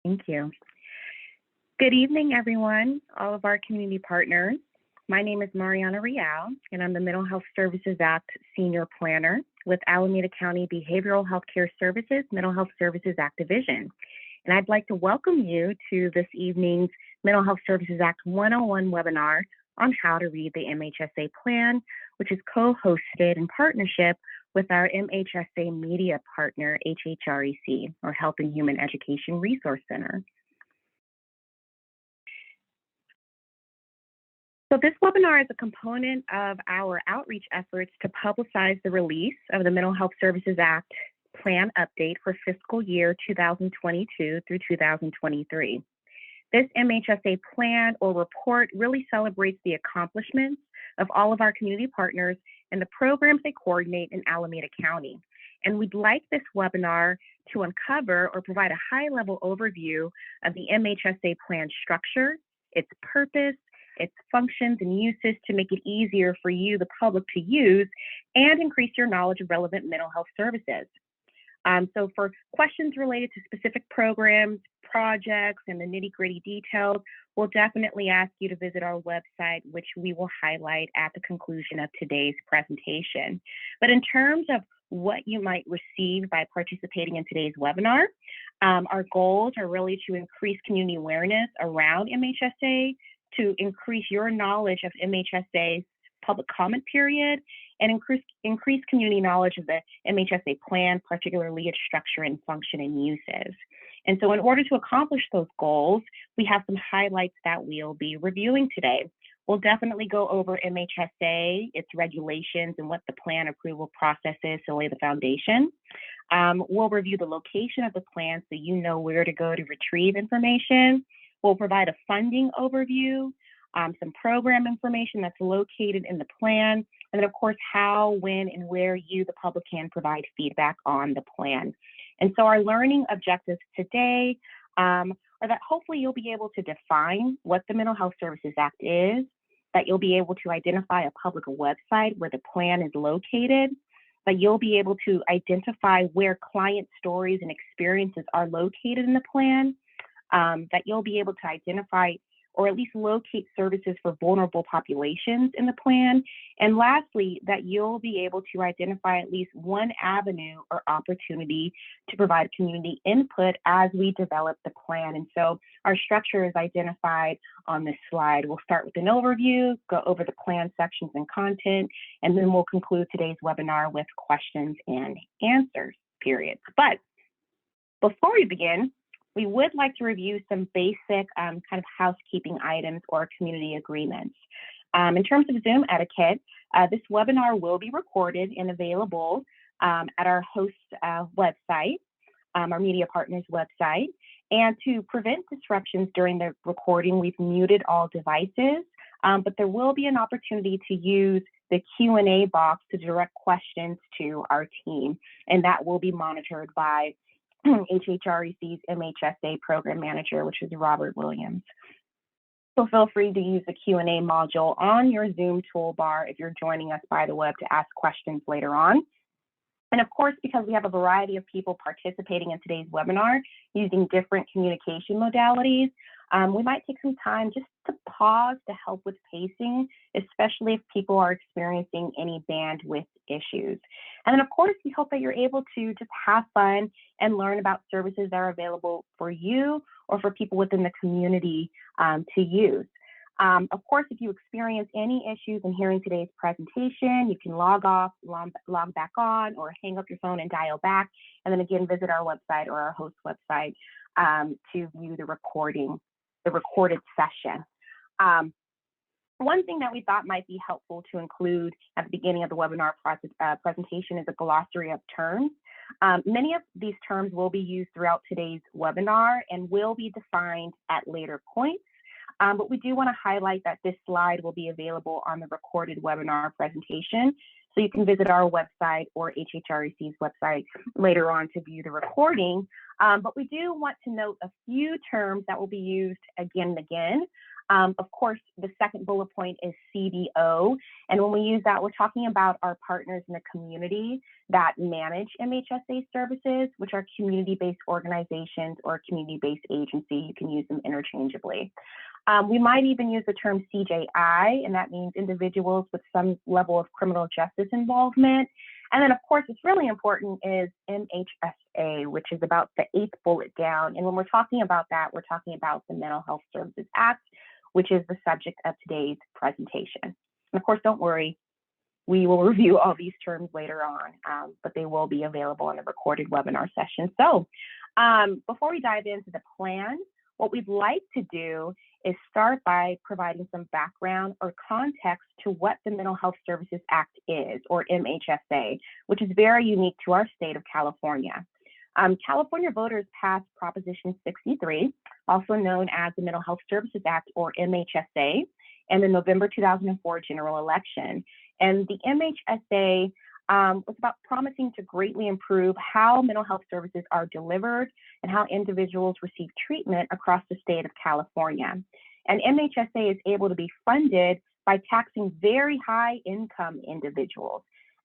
Thank you. Good evening, everyone, all of our community partners. My name is Mariana Rial, and I'm the Mental Health Services Act Senior Planner with Alameda County Behavioral Healthcare Services Mental Health Services Act Division. And I'd like to welcome you to this evening's Mental Health Services Act 101 webinar on how to read the MHSA plan, which is co-hosted in partnership with our MHSA media partner, HHREC, or Health and Human Education Resource Center. So this webinar is a component of our outreach efforts to publicize the release of the Mental Health Services Act plan update for fiscal year 2022 through 2023. This MHSA plan or report really celebrates the accomplishments of all of our community partners and the programs they coordinate in Alameda County. And we'd like this webinar to uncover or provide a high-level overview of the MHSA plan structure, its purpose, its functions and uses to make it easier for you, the public, to use and increase your knowledge of relevant mental health services. So for questions related to specific programs, projects, and the nitty-gritty details, we'll definitely ask you to visit our website, which we will highlight at the conclusion of today's presentation. But in terms of what you might receive by participating in today's webinar, our goals are really to increase community awareness around MHSA, to increase your knowledge of MHSA's public comment period, and increase community knowledge of the MHSA plan, particularly its structure and function and uses. And so in order to accomplish those goals, we have some highlights that we'll be reviewing today. We'll definitely go over MHSA, its regulations, and what the plan approval process is to lay the foundation. We'll review the location of the plan so you know where to go to retrieve information. We'll provide a funding overview, some program information that's located in the plan, and then of course, how, when, and where you, the public, can provide feedback on the plan. And so our learning objectives today are that hopefully you'll be able to define what the Mental Health Services Act is, that you'll be able to identify a public website where the plan is located, that you'll be able to identify where client stories and experiences are located in the plan, that you'll be able to identify or at least locate services for vulnerable populations in the plan. And lastly, that you'll be able to identify at least one avenue or opportunity to provide community input as we develop the plan. And so our structure is identified on this slide. We'll start with an overview, go over the plan sections and content, and then we'll conclude today's webinar with questions and answers, period. But before we begin, we would like to review some basic kind of housekeeping items or community agreements. In terms of Zoom etiquette, this webinar will be recorded and available at our host website, our media partners website. And to prevent disruptions during the recording, we've muted all devices, but there will be an opportunity to use the Q&A box to direct questions to our team, and that will be monitored by HHREC's MHSA program manager, which is Robert Williams. So feel free to use the Q&A module on your Zoom toolbar if you're joining us by the web to ask questions later on. And of course, because we have a variety of people participating in today's webinar using different communication modalities, we might take some time just to pause to help with pacing, especially if people are experiencing any bandwidth issues. And then of course, we hope that you're able to just have fun and learn about services that are available for you or for people within the community to use. Of course, if you experience any issues in hearing today's presentation, you can log off, log back on, or hang up your phone and dial back. And then again, visit our website or our host website to view the recorded session. One thing that we thought might be helpful to include at the beginning of the webinar presentation is a glossary of terms. Many of these terms will be used throughout today's webinar and will be defined at later points. But we do want to highlight that this slide will be available on the recorded webinar presentation. So you can visit our website or HHREC's website later on to view the recording. But we do want to note a few terms that will be used again and again. Of course, the second bullet point is CBO. And when we use that, we're talking about our partners in the community that manage MHSA services, which are community-based organizations or community-based agency. You can use them interchangeably. We might even use the term CJI, and that means individuals with some level of criminal justice involvement. And then, of course, what's really important is MHSA, which is about the 8th bullet down. And when we're talking about that, we're talking about the Mental Health Services Act, which is the subject of today's presentation. And of course, don't worry, we will review all these terms later on, but they will be available in a recorded webinar session. So before we dive into the plan, what we'd like to do is start by providing some background or context to what the Mental Health Services Act is, or MHSA, which is very unique to our state of California. California voters passed Proposition 63, also known as the Mental Health Services Act, or MHSA, in the November 2004 general election. And the MHSA was about promising to greatly improve how mental health services are delivered and how individuals receive treatment across the state of California. And MHSA is able to be funded by taxing very high income individuals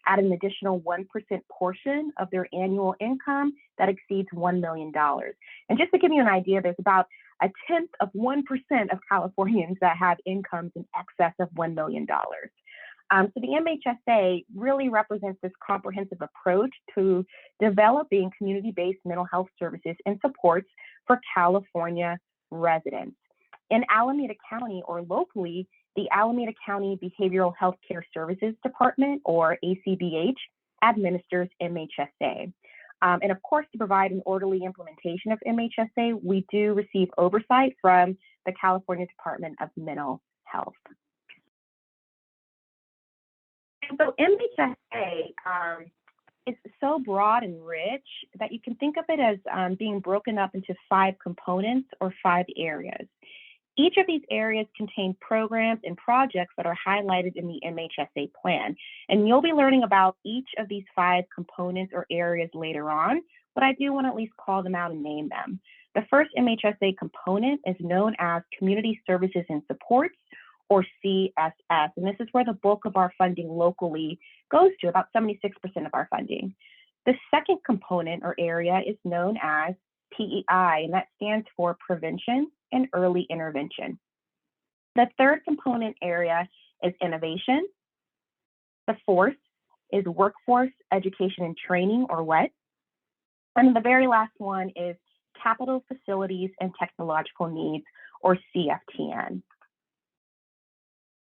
at an additional 1% portion of their annual income that exceeds $1 million. And just to give you an idea, there's about 0.1% of Californians that have incomes in excess of $1 million. So the MHSA really represents this comprehensive approach to developing community-based mental health services and supports for California residents. In Alameda County, or locally, the Alameda County Behavioral Health Care Services Department, or ACBH, administers MHSA. And of course, to provide an orderly implementation of MHSA, we do receive oversight from the California Department of Mental Health. And so MHSA is so broad and rich that you can think of it as being broken up into 5 components or 5 areas. Each of these areas contain programs and projects that are highlighted in the MHSA plan. And you'll be learning about each of these 5 components or areas later on, but I do want to at least call them out and name them. The first MHSA component is known as Community Services and Supports, or CSS. And this is where the bulk of our funding locally goes to, about 76% of our funding. The second component or area is known as PEI, and that stands for Prevention and Early Intervention. The third component area is Innovation. The fourth is Workforce, Education, and Training, or WET. And the very last one is Capital, Facilities, and Technological Needs, or CFTN.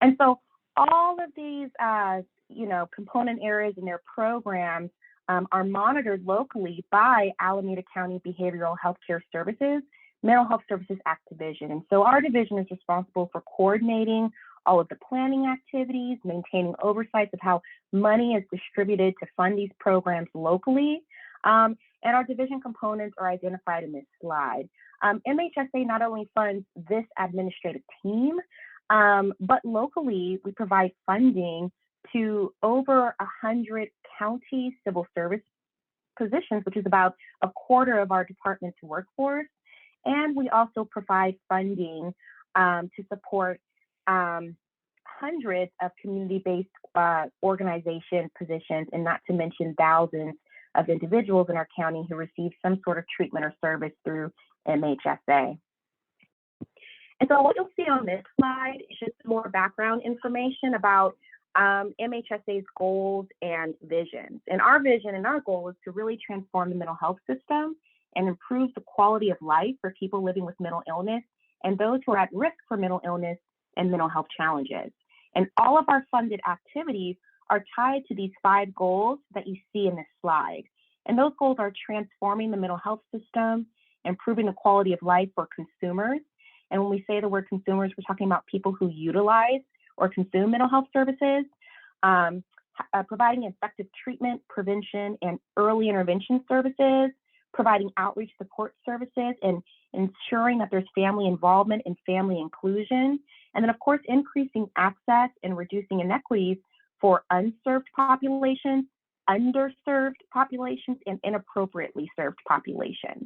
And so all of these, component areas and their programs are monitored locally by Alameda County Behavioral Health Care Services, Mental Health Services Act Division. And so our division is responsible for coordinating all of the planning activities, maintaining oversights of how money is distributed to fund these programs locally. And our division components are identified in this slide. MHSA not only funds this administrative team, but locally, we provide funding to over 100 county civil service positions, which is about a quarter of our department's workforce. And we also provide funding to support hundreds of community-based organization positions, and not to mention thousands of individuals in our county who receive some sort of treatment or service through MHSA. And so what you'll see on this slide is just more background information about MHSA's goals and visions. And our vision and our goal is to really transform the mental health system and improve the quality of life for people living with mental illness and those who are at risk for mental illness and mental health challenges. And all of our funded activities are tied to these 5 goals that you see in this slide. And those goals are transforming the mental health system, improving the quality of life for consumers. And when we say the word consumers, we're talking about people who utilize or consume mental health services, providing effective treatment, prevention, and early intervention services, providing outreach support services, and ensuring that there's family involvement and family inclusion. And then, of course, increasing access and reducing inequities for unserved populations, underserved populations, and inappropriately served populations.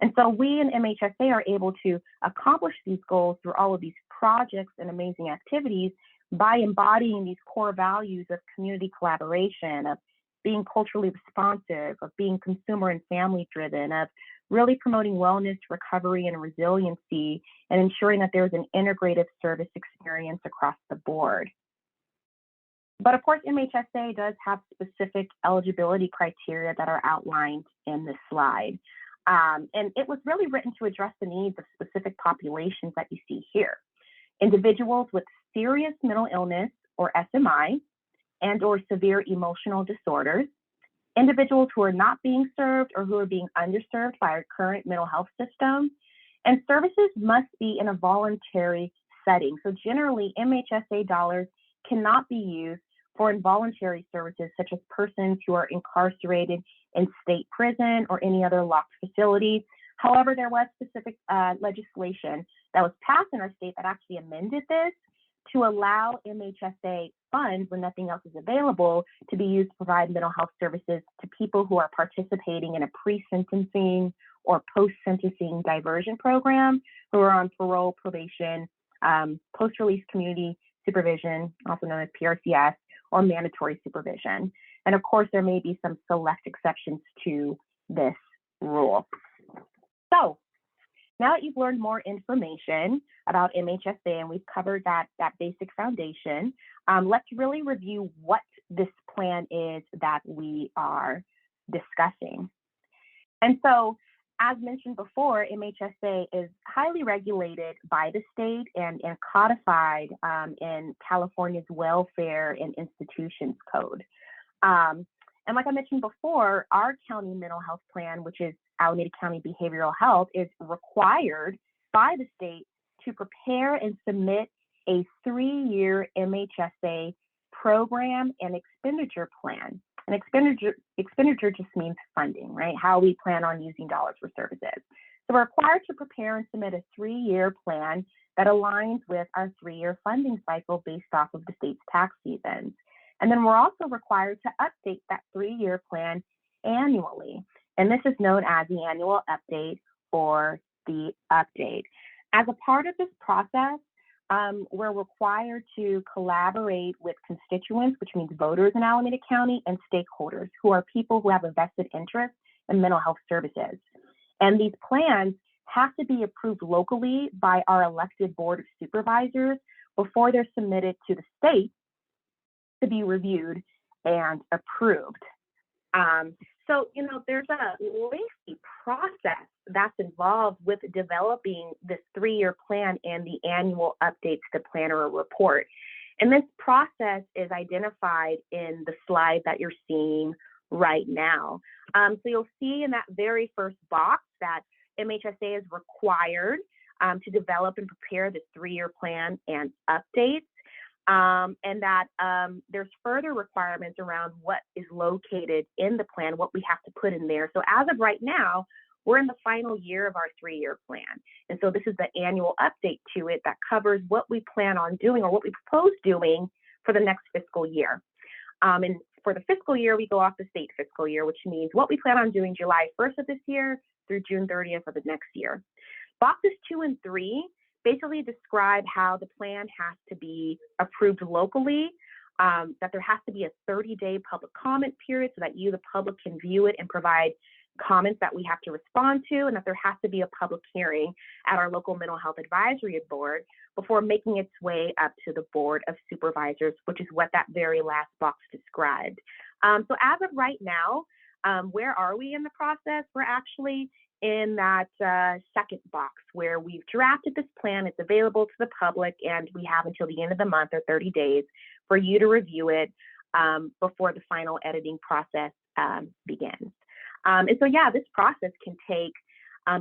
And so we in MHSA are able to accomplish these goals through all of these projects and amazing activities by embodying these core values of community collaboration, of being culturally responsive, of being consumer and family driven, of really promoting wellness, recovery, and resiliency, and ensuring that there's an integrative service experience across the board. But of course, MHSA does have specific eligibility criteria that are outlined in this slide. And it was really written to address the needs of specific populations that you see here. Individuals with serious mental illness or SMI and or severe emotional disorders, individuals who are not being served or who are being underserved by our current mental health system, and services must be in a voluntary setting. So generally, MHSA dollars cannot be used for involuntary services such as persons who are incarcerated in state prison or any other locked facility. However, there was specific legislation that was passed in our state that actually amended this to allow MHSA funds, when nothing else is available, to be used to provide mental health services to people who are participating in a pre-sentencing or post-sentencing diversion program, who are on parole, probation, post-release community supervision, also known as PRCS, or mandatory supervision. And of course, there may be some select exceptions to this rule. So now that you've learned more information about MHSA and we've covered that basic foundation, let's really review what this plan is that we are discussing. And so, as mentioned before, MHSA is highly regulated by the state and codified in California's Welfare and Institutions Code. And like I mentioned before, our county mental health plan, which is Alameda County Behavioral Health, is required by the state to prepare and submit a 3-year MHSA program and expenditure plan. And expenditure just means funding, right? How we plan on using dollars for services. So we're required to prepare and submit a 3-year plan that aligns with our 3-year funding cycle based off of the state's tax seasons. And then we're also required to update that 3-year plan annually. And this is known as the annual update or the update. As a part of this process, we're required to collaborate with constituents, which means voters in Alameda County, and stakeholders, who are people who have a vested interest in mental health services. And these plans have to be approved locally by our elected board of supervisors before they're submitted to the state to be reviewed and approved. So, there's a lengthy process that's involved with developing this 3-year plan and the annual updates to plan or a report. And this process is identified in the slide that you're seeing right now. So you'll see in that very first box that MHSA is required to develop and prepare this 3-year plan and updates. And that there's further requirements around what is located in the plan, what we have to put in there. So as of right now, we're in the final year of our 3-year plan. And so this is the annual update to it that covers what we plan on doing or what we propose doing for the next fiscal year. And for the fiscal year, we go off the state fiscal year, which means what we plan on doing July 1st of this year through June 30th of the next year. Boxes 2 and 3 basically describe how the plan has to be approved locally, that there has to be a 30-day public comment period so that you, the public, can view it and provide comments that we have to respond to, and that there has to be a public hearing at our local mental health advisory board before making its way up to the board of supervisors, which is what that very last box described. So as of right now, where are we in the process? We're actually in that second box where we've drafted this plan. It's available to the public, and we have until the end of the month or 30 days for you to review it before the final editing process begins. And so, yeah, this process can take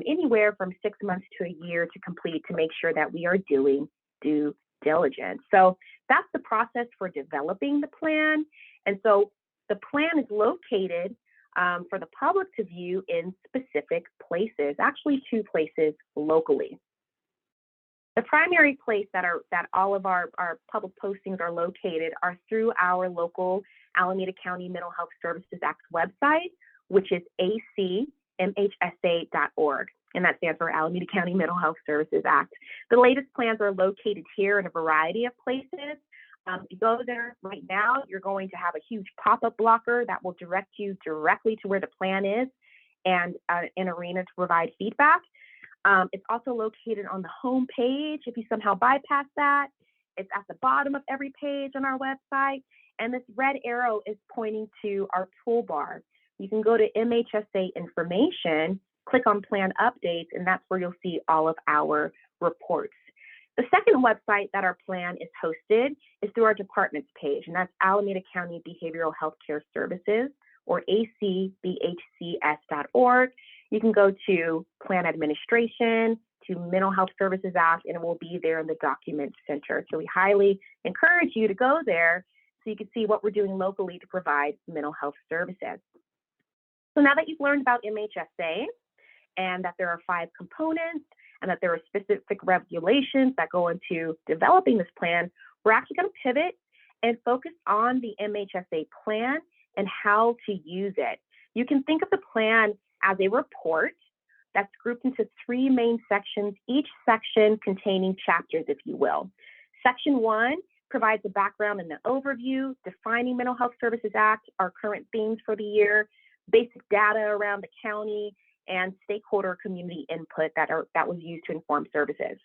anywhere from 6 months to a year to complete to make sure that we are doing due diligence. So that's the process for developing the plan. And so the plan is located for the public to view in specific places, actually 2 places locally. The primary place that all of our public postings are located are through our local Alameda County Mental Health Services Act website, which is acmhsa.org. and that stands for Alameda County Mental Health Services Act. The latest plans are located here in a variety of places. If you go there right now, you're going to have a huge pop-up blocker that will direct you directly to where the plan is and an arena to provide feedback. It's also located on the home page. If you somehow bypass that, it's at the bottom of every page on our website. And this red arrow is pointing to our toolbar. You can go to MHSA information, click on plan updates, and that's where you'll see all of our reports. The second website that our plan is hosted is through our departments page, and that's Alameda County Behavioral Health Care Services, or acbhcs.org. You can go to Plan Administration, to Mental Health Services Act, and it will be there in the Document Center. So we highly encourage you to go there so you can see what we're doing locally to provide mental health services. So now that you've learned about MHSA and that there are 5 components, and that there are specific regulations that go into developing this plan, we're actually going to pivot and focus on the MHSA plan and how to use it. You can think of the plan as a report that's grouped into 3 main sections, each section containing chapters, if you will. Section 1 provides a background and an overview, defining Mental Health Services Act, our current themes for the year, basic data around the county, and stakeholder community input that was used to inform services.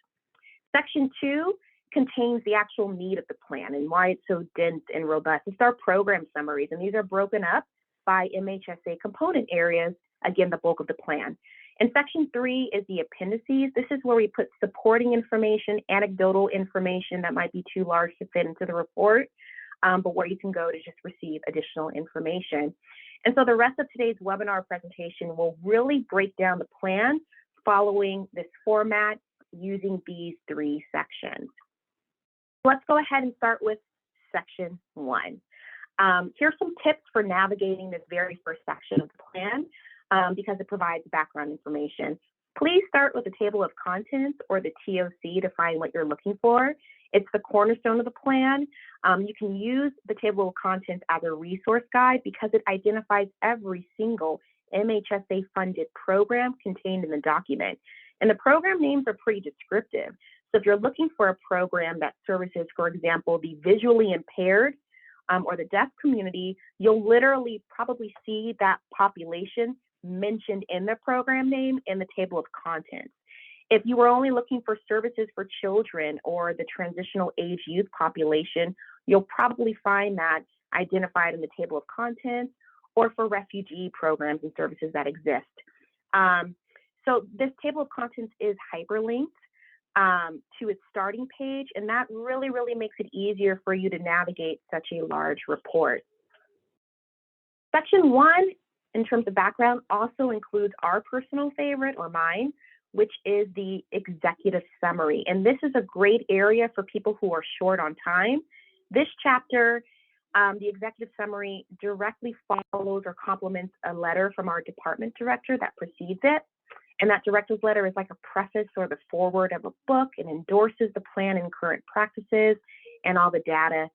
Section 2 contains the actual need of the plan and why it's so dense and robust. It's our program summaries, and these are broken up by MHSA component areas, again, the bulk of the plan. And Section 3 is the appendices. This is where we put supporting information, anecdotal information that might be too large to fit into the report, but where you can go to just receive additional information. And so the rest of today's webinar presentation will really break down the plan following this format using these 3 sections. Let's go ahead and start with Section 1. Here's some tips for navigating this very first section of the plan because it provides background information. Please start with the table of contents or the TOC to find what you're looking for. It's the cornerstone of the plan. You can use the table of contents as a resource guide because it identifies every single MHSA funded program contained in the document. And the program names are pretty descriptive. So if you're looking for a program that services, for example, the visually impaired or the deaf community, you'll literally probably see that population mentioned in the program name in the table of contents. If you were only looking for services for children or the transitional age youth population, you'll probably find that identified in the table of contents or for refugee programs and services that exist. So this table of contents is hyperlinked to its starting page, and that really makes it easier for you to navigate such a large report. Section 1, in terms of background, also includes our personal favorite, or mine, which is the executive summary. And this is a great area for people who are short on time. This chapter, the executive summary, directly follows or complements a letter from our department director that precedes it. And that director's letter is like a preface or the foreword of a book and endorses the plan and current practices and all the data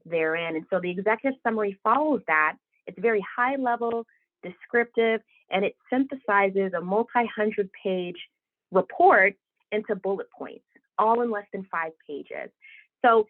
therein. And so the executive summary follows that. It's very high level, descriptive, and it synthesizes a multi-100-page report into bullet points, all in less than 5 pages. So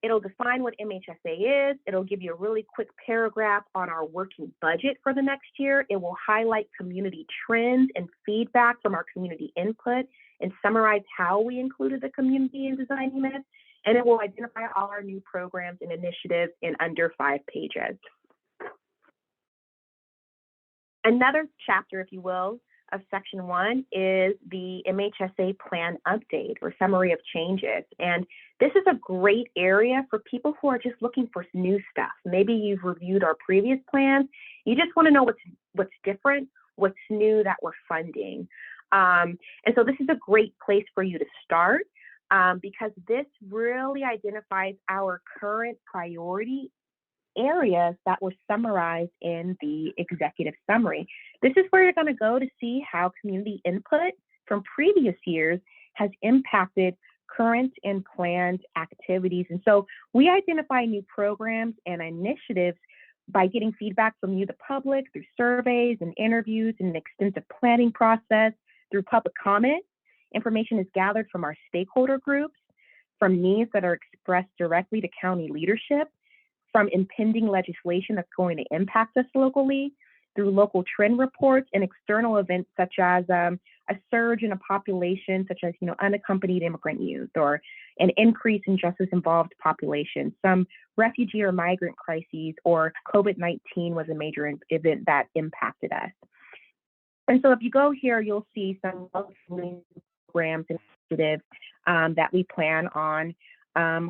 it'll define what MHSA is. It'll give you a really quick paragraph on our working budget for the next year. It will highlight community trends and feedback from our community input and summarize how we included the community in designing this. And it will identify all our new programs and initiatives in under 5 pages. Another chapter, if you will, of Section 1 is the MHSA plan update or summary of changes. And this is a great area for people who are just looking for new stuff. Maybe you've reviewed our previous plans. You just want to know what's different, what's new that we're funding. And so this is a great place for you to start because this really identifies our current priority areas that were summarized in the executive summary. This is where you're going to go to see how community input from previous years has impacted current and planned activities. And so we identify new programs and initiatives by getting feedback from you, the public, through surveys and interviews and an extensive planning process, Through public comment, information is gathered from our stakeholder groups, from needs that are expressed directly to county leadership, from impending legislation that's going to impact us locally, through local trend reports and external events such as a surge in a population such as unaccompanied immigrant youth, or an increase in justice-involved populations, some refugee or migrant crises, or COVID-19 was a major event that impacted us. And so if you go here, you'll see some programs and initiatives that we plan on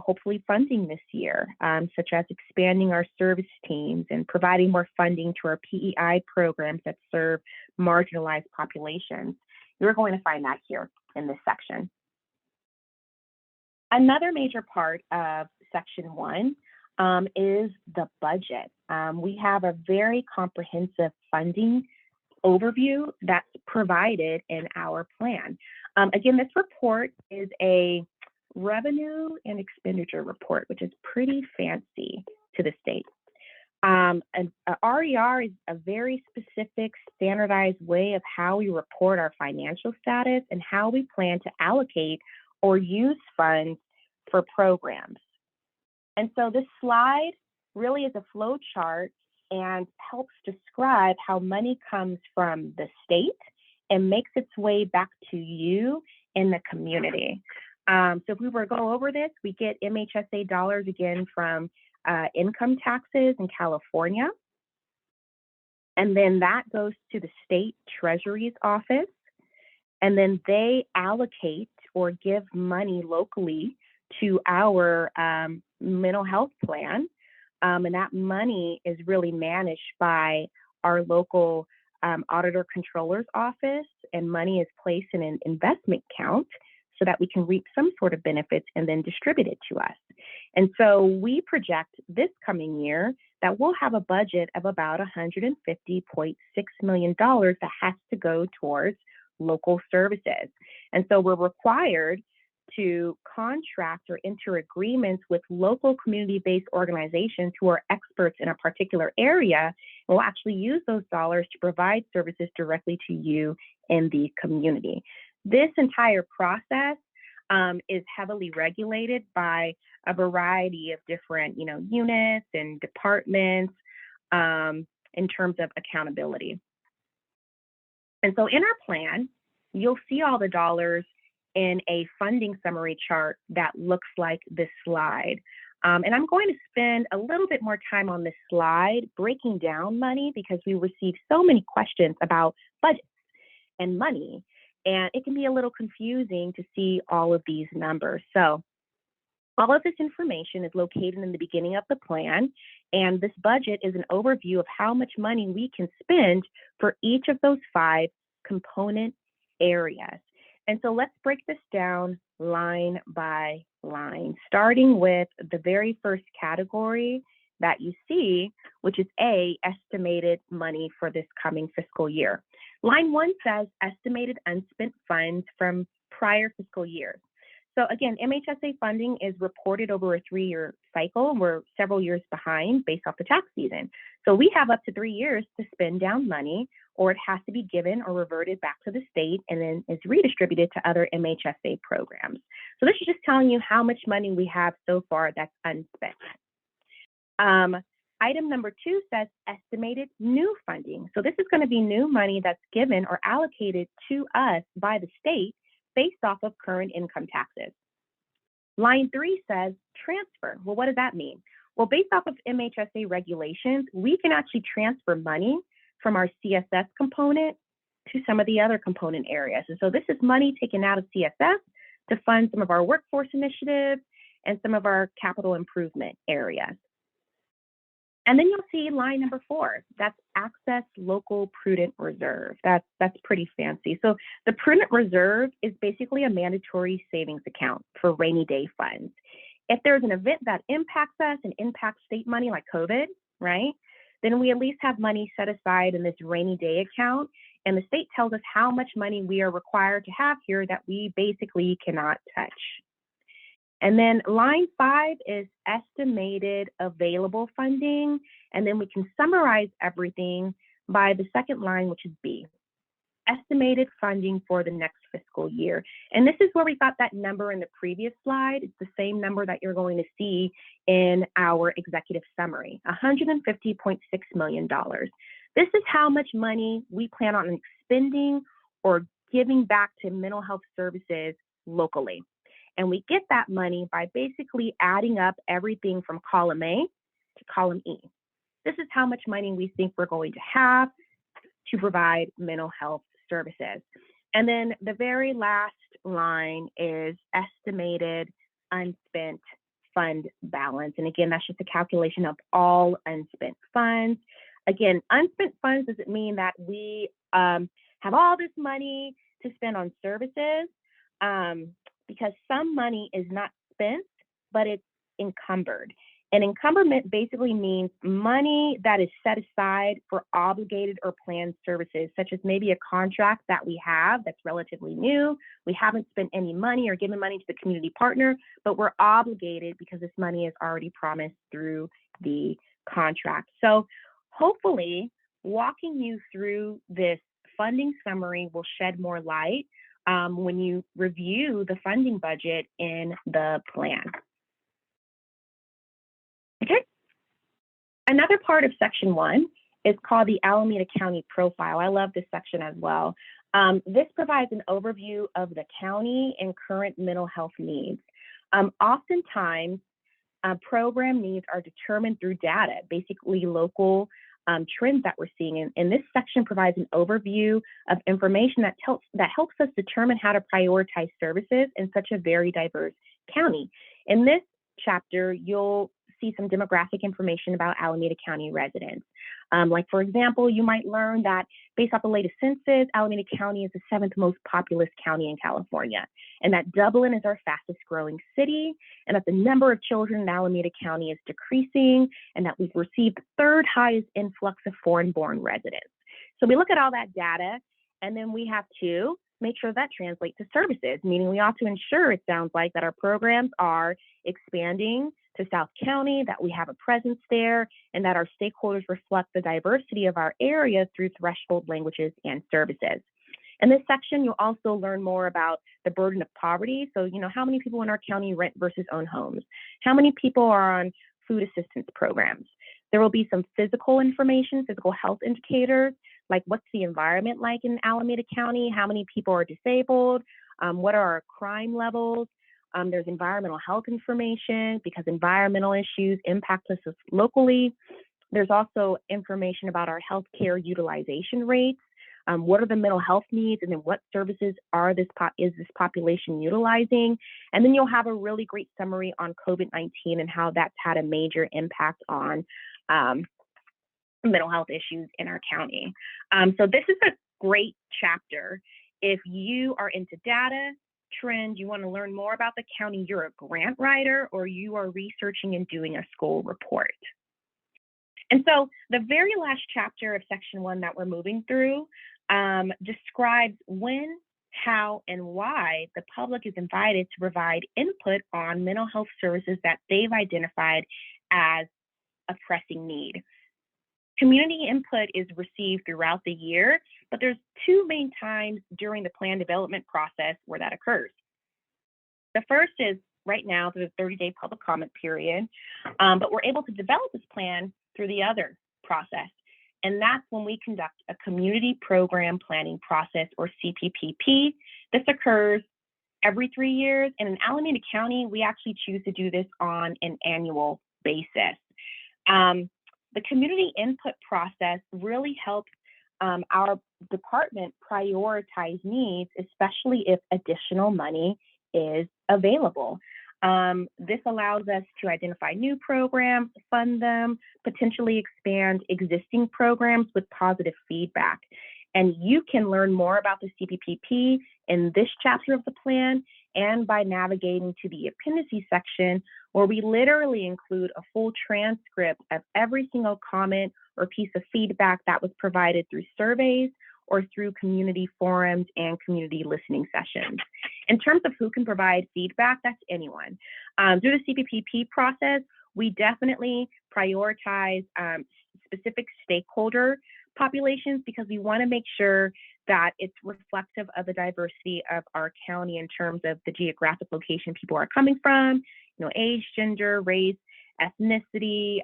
hopefully funding this year, such as expanding our service teams and providing more funding to our PEI programs that serve marginalized populations. You're going to find that here in this section. Another major part of Section 1 is the budget. We have a very comprehensive funding overview that's provided in our plan. Again, this report is a revenue and expenditure report, which is pretty fancy to the state. And RER is a very specific, standardized way of how we report our financial status and how we plan to allocate or use funds for programs. And so this slide really is a flow chart and helps describe how money comes from the state and makes its way back to you in the community. So if we were to go over this, we get MHSA dollars again from income taxes in California. And then that goes to the state treasury's office. And then they allocate or give money locally to our mental health plan. And that money is really managed by our local auditor controller's office, and money is placed in an investment account so that we can reap some sort of benefits and then distribute it to us. And so we project this coming year that we'll have a budget of about $150.6 million that has to go towards local services. And so we're required to contract or enter agreements with local community-based organizations who are experts in a particular area, and will actually use those dollars to provide services directly to you in the community. This entire process is heavily regulated by a variety of different, units and departments in terms of accountability. And so in our plan, you'll see all the dollars in a funding summary chart that looks like this slide. And I'm going to spend a little bit more time on this slide breaking down money, because we receive so many questions about budgets and money, and it can be a little confusing to see all of these numbers. So all of this information is located in the beginning of the plan, and this budget is an overview of how much money we can spend for each of those 5 component areas. And so let's break this down line by line, starting with the very first category that you see, which is A, estimated money for this coming fiscal year. Line 1 says estimated unspent funds from prior fiscal years. So again, MHSA funding is reported over a 3-year cycle. We're several years behind based off the tax season. So we have up to 3 years to spend down money, or it has to be given or reverted back to the state and then is redistributed to other MHSA programs. So this is just telling you how much money we have so far that's unspent. Item number 2 says estimated new funding. So this is going to be new money that's given or allocated to us by the state based off of current income taxes. Line 3 says transfer. Well, what does that mean? Well, based off of MHSA regulations, we can actually transfer money from our CSS component to some of the other component areas. And so this is money taken out of CSS to fund some of our workforce initiatives and some of our capital improvement areas. And then you'll see line number 4, that's access local prudent reserve. That's pretty fancy. So the prudent reserve is basically a mandatory savings account for rainy day funds. If there's an event that impacts us and impacts state money like COVID, right, then we at least have money set aside in this rainy day account, and the state tells us how much money we are required to have here that we basically cannot touch. And then line 5 is estimated available funding, and then we can summarize everything by the second line, which is B. estimated funding for the next fiscal year. And this is where we got that number in the previous slide. It's the same number that you're going to see in our executive summary, $150.6 million. This is how much money we plan on expending or giving back to mental health services locally. And we get that money by basically adding up everything from column A to column E. This is how much money we think we're going to have to provide mental health services. And then the very last line is estimated unspent fund balance. And again, that's just a calculation of all unspent funds. Again, unspent funds doesn't mean that we have all this money to spend on services, because some money is not spent, but it's encumbered. And encumberment basically means money that is set aside for obligated or planned services, such as maybe a contract that we have that's relatively new. We haven't spent any money or given money to the community partner, but we're obligated because this money is already promised through the contract. So hopefully, walking you through this funding summary will shed more light when you review the funding budget in the plan. Okay. Another part of section 1 is called the Alameda County Profile. I love this section as well. This provides an overview of the county and current mental health needs. Oftentimes, program needs are determined through data, basically local trends that we're seeing. And this section provides an overview of information that helps us determine how to prioritize services in such a very diverse county. In this chapter, you'll see some demographic information about Alameda County residents. Like, for example, you might learn that based off the latest census, Alameda County is the 7th most populous county in California, and that Dublin is our fastest growing city, and that the number of children in Alameda County is decreasing, and that we've received the 3rd highest influx of foreign-born residents. So we look at all that data, and then we have to make sure that translates to services, meaning we ought to ensure, it sounds like, that our programs are expanding to South County, that we have a presence there, and that our stakeholders reflect the diversity of our area through threshold languages and services. In this section, you'll also learn more about the burden of poverty. So, how many people in our county rent versus own homes? How many people are on food assistance programs? There will be some physical information, physical health indicators, like what's the environment like in Alameda County? How many people are disabled? What are our crime levels? There's environmental health information because environmental issues impact us locally. There's also information about our healthcare utilization rates. What are the mental health needs, and then what services is this population utilizing? And then you'll have a really great summary on COVID-19 and how that's had a major impact on mental health issues in our county. So this is a great chapter. If you are into data, trends, you want to learn more about the county, you're a grant writer, or you are researching and doing a school report. And so the very last chapter of section 1 that we're moving through describes when, how, and why the public is invited to provide input on mental health services that they've identified as a pressing need. Community input is received throughout the year, but there's 2 main times during the plan development process where that occurs. The first is right now through the 30-day public comment period, but we're able to develop this plan through the other process. And that's when we conduct a community program planning process, or CPPP. This occurs every 3 years. And in Alameda County, we actually choose to do this on an annual basis. The community input process really helps our department prioritize needs, especially if additional money is available. This allows us to identify new programs, fund them, potentially expand existing programs with positive feedback. And you can learn more about the CPPP in this chapter of the plan and by navigating to the appendices section, where we literally include a full transcript of every single comment or piece of feedback that was provided through surveys or through community forums and community listening sessions. In terms of who can provide feedback, that's anyone. Through the CPPP process, we definitely prioritize specific stakeholder populations because we want to make sure that it's reflective of the diversity of our county in terms of the geographic location people are coming from, age, gender, race, ethnicity,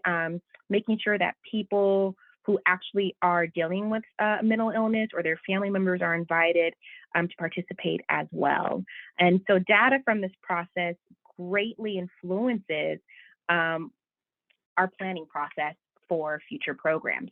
making sure that people who actually are dealing with mental illness or their family members are invited to participate as well. And so data from this process greatly influences our planning process for future programs.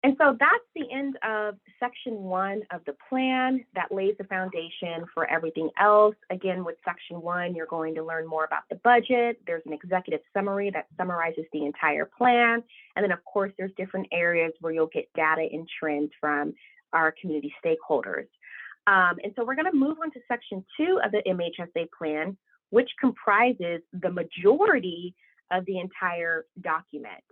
And so that's the end of section 1 of the plan that lays the foundation for everything else. Again, with section 1, you're going to learn more about the budget. There's an executive summary that summarizes the entire plan. And then, of course, there's different areas where you'll get data and trends from our community stakeholders. And so we're going to move on to section 2 of the MHSA plan, which comprises the majority of the entire document.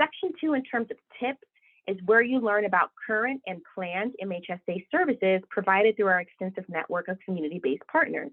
Section 2, in terms of tips, is where you learn about current and planned MHSA services provided through our extensive network of community-based partners.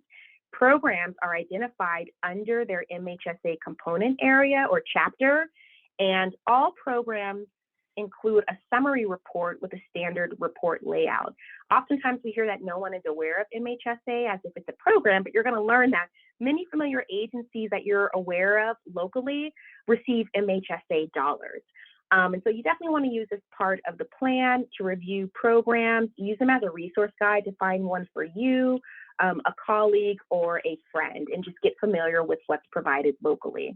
Programs are identified under their MHSA component area or chapter, and all programs include a summary report with a standard report layout. Oftentimes we hear that no one is aware of MHSA as if it's a program, but you're going to learn that many familiar agencies that you're aware of locally receive MHSA dollars. And so you definitely want to use this part of the plan to review programs, use them as a resource guide to find one for you, a colleague, or a friend, and just get familiar with what's provided locally.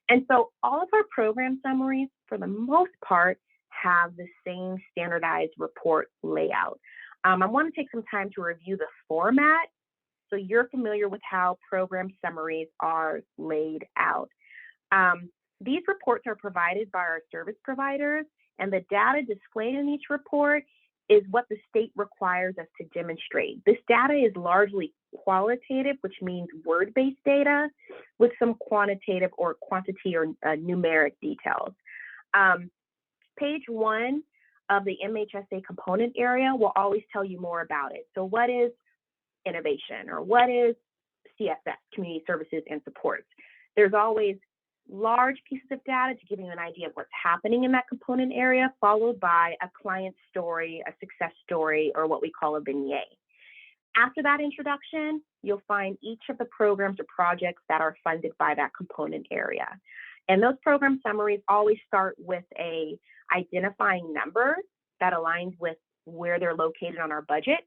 And so all of our program summaries, for the most part, have the same standardized report layout. I want to take some time to review the format so you're familiar with how program summaries are laid out. These reports are provided by our service providers, and the data displayed in each report is what the state requires us to demonstrate. This data is largely qualitative, which means word-based data, with some quantitative or quantity or numeric details. Page 1 of the MHSA component area will always tell you more about it. So what is innovation, or what is CSS, Community Services and Supports? There's always large pieces of data to give you an idea of what's happening in that component area, followed by a client story, a success story, or what we call a vignette. After that introduction, you'll find each of the programs or projects that are funded by that component area. And those program summaries always start with a identifying number that aligns with where they're located on our budget,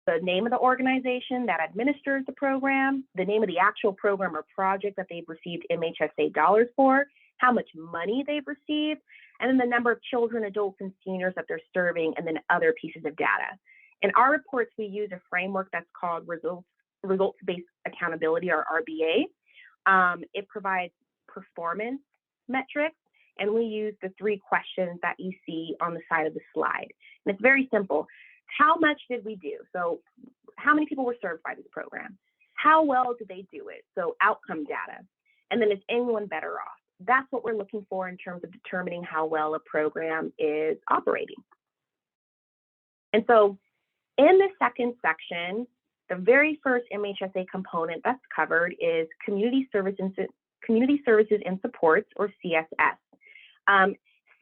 the name of the organization that administers the program, the name of the actual program or project that they've received MHSA dollars for, how much money they've received, and then the number of children, adults, and seniors that they're serving, and then other pieces of data. In our reports, we use a framework that's called results-based accountability, or RBA. It provides performance metrics, and we use the 3 questions that you see on the side of the slide. And it's very simple. How much did we do? So how many people were served by this program? How well did they do it? So outcome data. And then is anyone better off? That's what we're looking for in terms of determining how well a program is operating. And so in the second section, the very first MHSA component that's covered is Community Services and Supports, or CSS.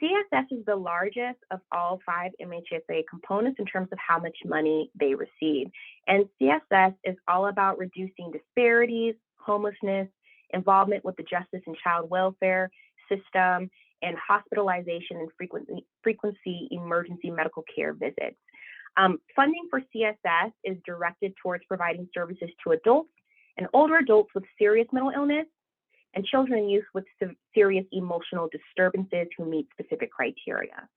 CSS is the largest of all 5 MHSA components in terms of how much money they receive. And CSS is all about reducing disparities, homelessness, involvement with the justice and child welfare system, and hospitalization and frequency emergency medical care visits. Funding for CSS is directed towards providing services to adults and older adults with serious mental illness, and children and youth with serious emotional disturbances who meet specific criteria.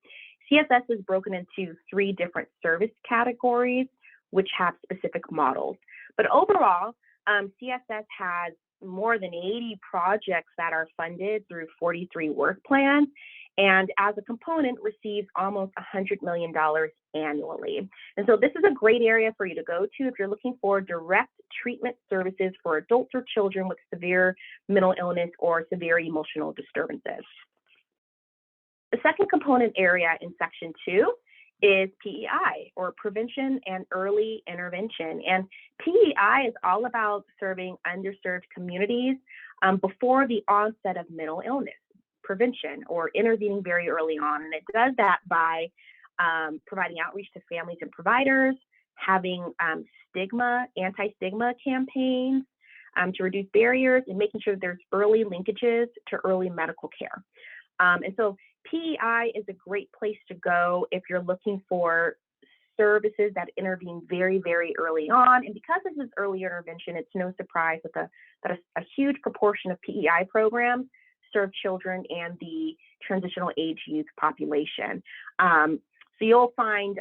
CSS is broken into 3 different service categories, which have specific models. But overall, CSS has more than 80 projects that are funded through 43 work plans, and as a component receives almost $100 million annually. And so this is a great area for you to go to if you're looking for direct treatment services for adults or children with severe mental illness or severe emotional disturbances. The second component area in section 2 is PEI, or Prevention and Early Intervention. And PEI is all about serving underserved communities before the onset of mental illness, prevention or intervening very early on. And it does that by providing outreach to families and providers, having anti-stigma campaigns to reduce barriers, and making sure that there's early linkages to early medical care. And so PEI is a great place to go if you're looking for services that intervene very, very early on. And because this is early intervention, it's no surprise that a huge proportion of PEI programs serve children and the transitional age youth population. So you'll find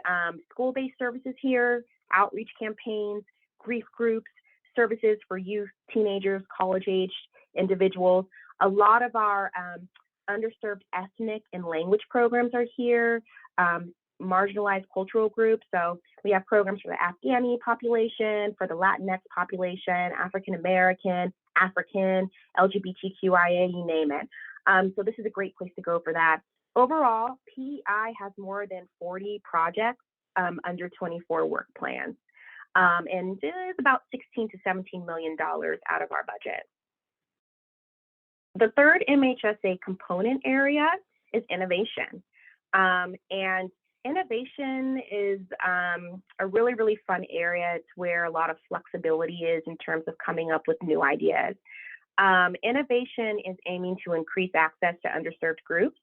school-based services here, outreach campaigns, grief groups, services for youth, teenagers, college-aged individuals. A lot of our underserved ethnic and language programs are here, marginalized cultural groups. So we have programs for the Afghani population, for the Latinx population, African American, African, LGBTQIA, you name it. So this is a great place to go for that. Overall, PEI has more than 40 projects under 24 work plans. And it is about $16 to $17 million out of our budget. The third MHSA component area is innovation. And innovation is a really, really fun area. It's where a lot of flexibility is in terms of coming up with new ideas. Innovation is aiming to increase access to underserved groups.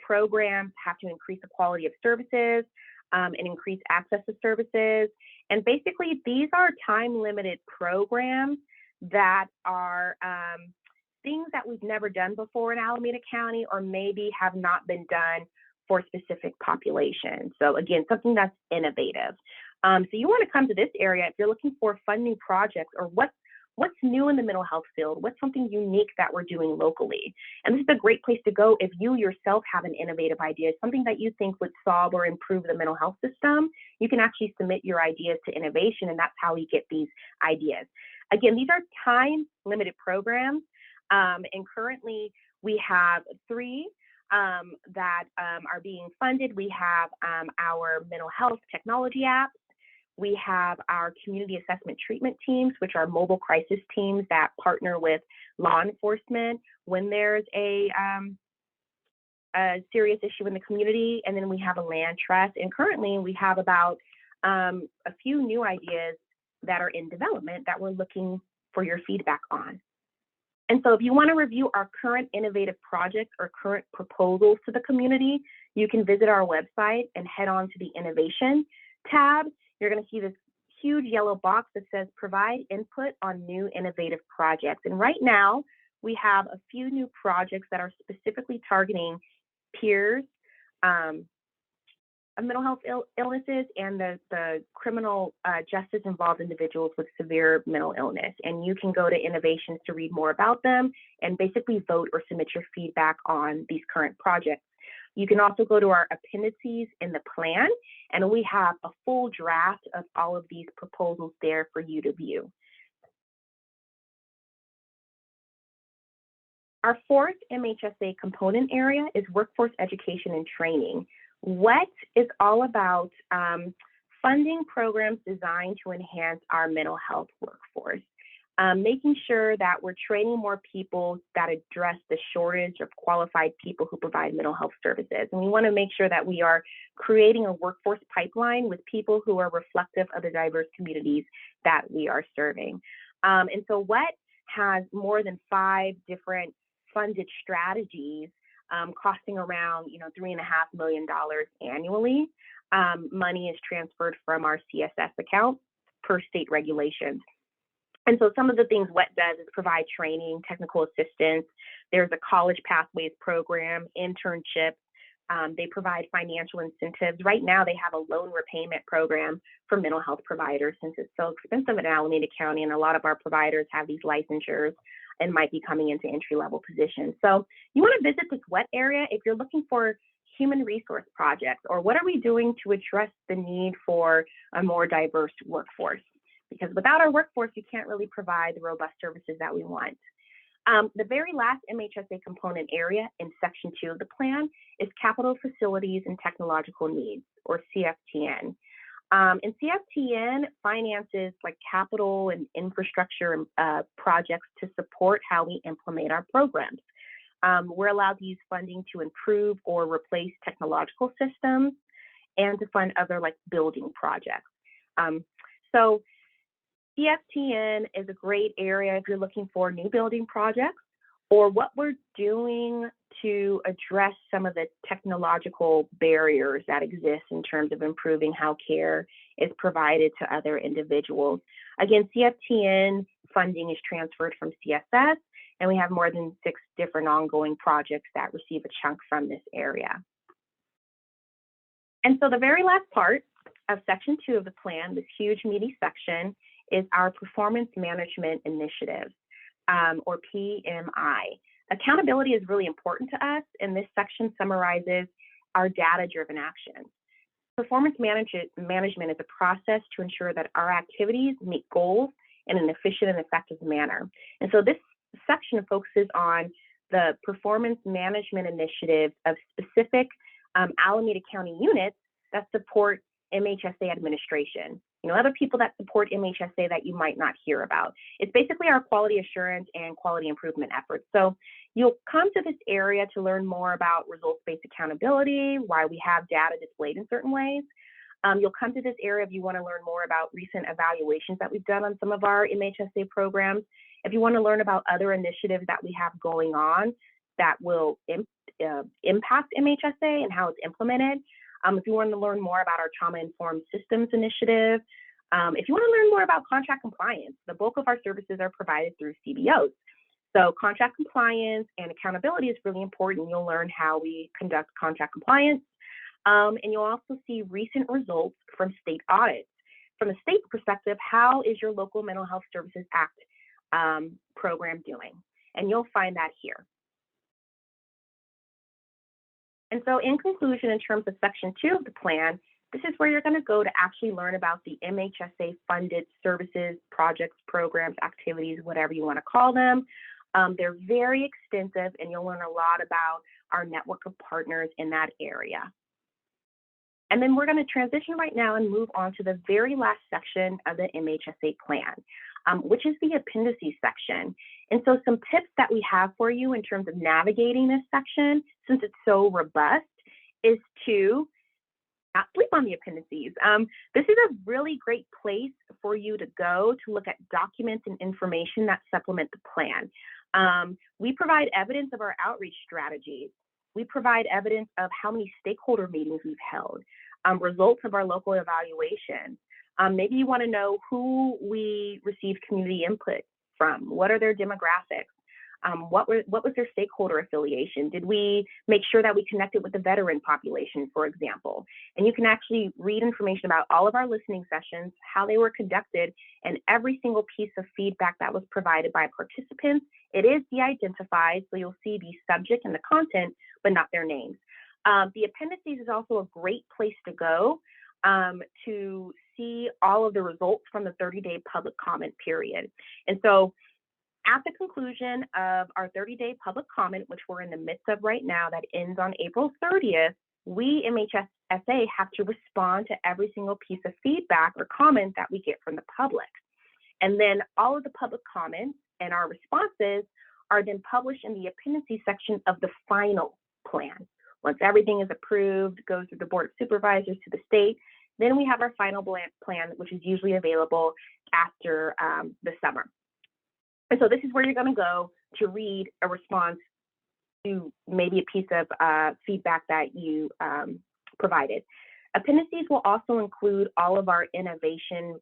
Programs have to increase the quality of services and increase access to services. And basically, these are time-limited programs that are things that we've never done before in Alameda County, or maybe have not been done for specific populations. So again, something that's innovative. So you want to come to this area if you're looking for fun new projects, or what's new in the mental health field, what's something unique that we're doing locally. And this is a great place to go if you yourself have an innovative idea, something that you think would solve or improve the mental health system. You can actually submit your ideas to innovation, and that's how we get these ideas. Again, these are time-limited programs, and currently we have 3 that are being funded. We have our mental health technology apps. We have our community assessment treatment teams, which are mobile crisis teams that partner with law enforcement when there's a serious issue in the community. And then we have a land trust. And currently we have about a few new ideas that are in development that we're looking for your feedback on. And so if you want to review our current innovative projects or current proposals to the community, you can visit our website and head on to the innovation tab. You're going to see this huge yellow box that says provide input on new innovative projects. And right now we have a few new projects that are specifically targeting peers of mental health illnesses and the criminal justice involved individuals with severe mental illness. And you can go to Innovations to read more about them and basically vote or submit your feedback on these current projects. You can also go to our appendices in the plan, and we have a full draft of all of these proposals there for you to view. Our fourth MHSA component area is workforce education and training. WET is all about funding programs designed to enhance our mental health workforce, making sure that we're training more people that address the shortage of qualified people who provide mental health services. And we want to make sure that we are creating a workforce pipeline with people who are reflective of the diverse communities that we are serving. And so WET has more than 5 different funded strategies costing around $3.5 million annually. Money is transferred from our CSS account per state regulations. And so some of the things WET does is provide training, technical assistance. There's a college pathways program, internships. They provide financial incentives. Right now they have a loan repayment program for mental health providers since it's so expensive in Alameda County, and a lot of our providers have these licensures and might be coming into entry-level positions. So you want to visit this WET area if you're looking for human resource projects, or what are we doing to address the need for a more diverse workforce? Because without our workforce, you can't really provide the robust services that we want. The very last MHSA component area in Section 2 of the plan is capital facilities and technological needs, or CFTN. And CFTN finances like capital and infrastructure projects to support how we implement our programs. We're allowed to use funding to improve or replace technological systems and to fund other like building projects. So CFTN is a great area if you're looking for new building projects or what we're doing to address some of the technological barriers that exist in terms of improving how care is provided to other individuals. Again, CFTN funding is transferred from CSS, and we have more than 6 different ongoing projects that receive a chunk from this area. And so the very last part of section 2 of the plan, this huge meaty section, is our Performance Management Initiative, or PMI. Accountability is really important to us, and this section summarizes our data-driven actions. Performance management is a process to ensure that our activities meet goals in an efficient and effective manner. And so this section focuses on the performance management initiatives of specific Alameda County units that support MHSA administration. You know, other people that support MHSA that you might not hear about. It's basically our quality assurance and quality improvement efforts. So you'll come to this area to learn more about results-based accountability, why we have data displayed in certain ways. You'll come to this area if you want to learn more about recent evaluations that we've done on some of our MHSA programs. If you want to learn about other initiatives that we have going on that will impact MHSA and how it's implemented. If you want to learn more about our Trauma-Informed Systems Initiative, if you want to learn more about contract compliance, the bulk of our services are provided through CBOs. So contract compliance and accountability is really important. You'll learn how we conduct contract compliance, and you'll also see recent results from state audits. From a state perspective, how is your local Mental Health Services Act program doing? And you'll find that here. And so in conclusion, in terms of section 2 of the plan, this is where you're going to go to actually learn about the MHSA funded services, projects, programs, activities, whatever you want to call them. They're very extensive, and you'll learn a lot about our network of partners in that area. And then we're going to transition right now and move on to the very last section of the MHSA plan, which is the appendices section. And so some tips that we have for you in terms of navigating this section, since it's so robust, is to not sleep on the appendices. This is a really great place for you to go to look at documents and information that supplement the plan. We provide evidence of our outreach strategies. We provide evidence of how many stakeholder meetings we've held, results of our local evaluations. Maybe you want to know who we received community input from. What are their demographics? What was their stakeholder affiliation? Did we make sure that we connected with the veteran population, for example? And you can actually read information about all of our listening sessions, how they were conducted, and every single piece of feedback that was provided by participants. It is de-identified, so you'll see the subject and the content, but not their names. The appendices is also a great place to go to see all of the results from the 30-day public comment period. And so at the conclusion of our 30-day public comment, which we're in the midst of right now, that ends on April 30th, we, MHSA, have to respond to every single piece of feedback or comment that we get from the public. And then all of the public comments and our responses are then published in the appendices section of the final plan. Once everything is approved, goes through the Board of Supervisors to the state, then we have our final plan, which is usually available after the summer. And so this is where you're going to go to read a response to maybe a piece of feedback that you provided. Appendices will also include all of our innovation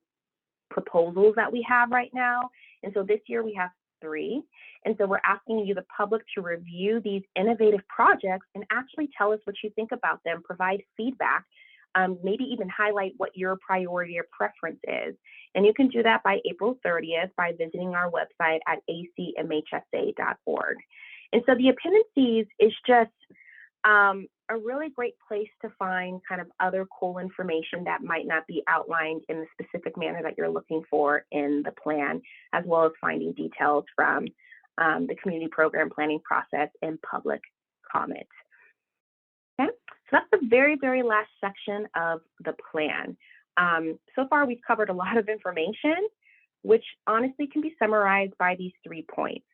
proposals that we have right now. And so this year we have 3. And so we're asking you, the public, to review these innovative projects and actually tell us what you think about them, provide feedback, maybe even highlight what your priority or preference is. And you can do that by April 30th by visiting our website at acmhsa.org. And so the appendices is just a really great place to find kind of other cool information that might not be outlined in the specific manner that you're looking for in the plan, as well as finding details from the community program planning process and public comment. Okay, so that's the very, very last section of the plan. So far, we've covered a lot of information, which honestly can be summarized by these 3 points.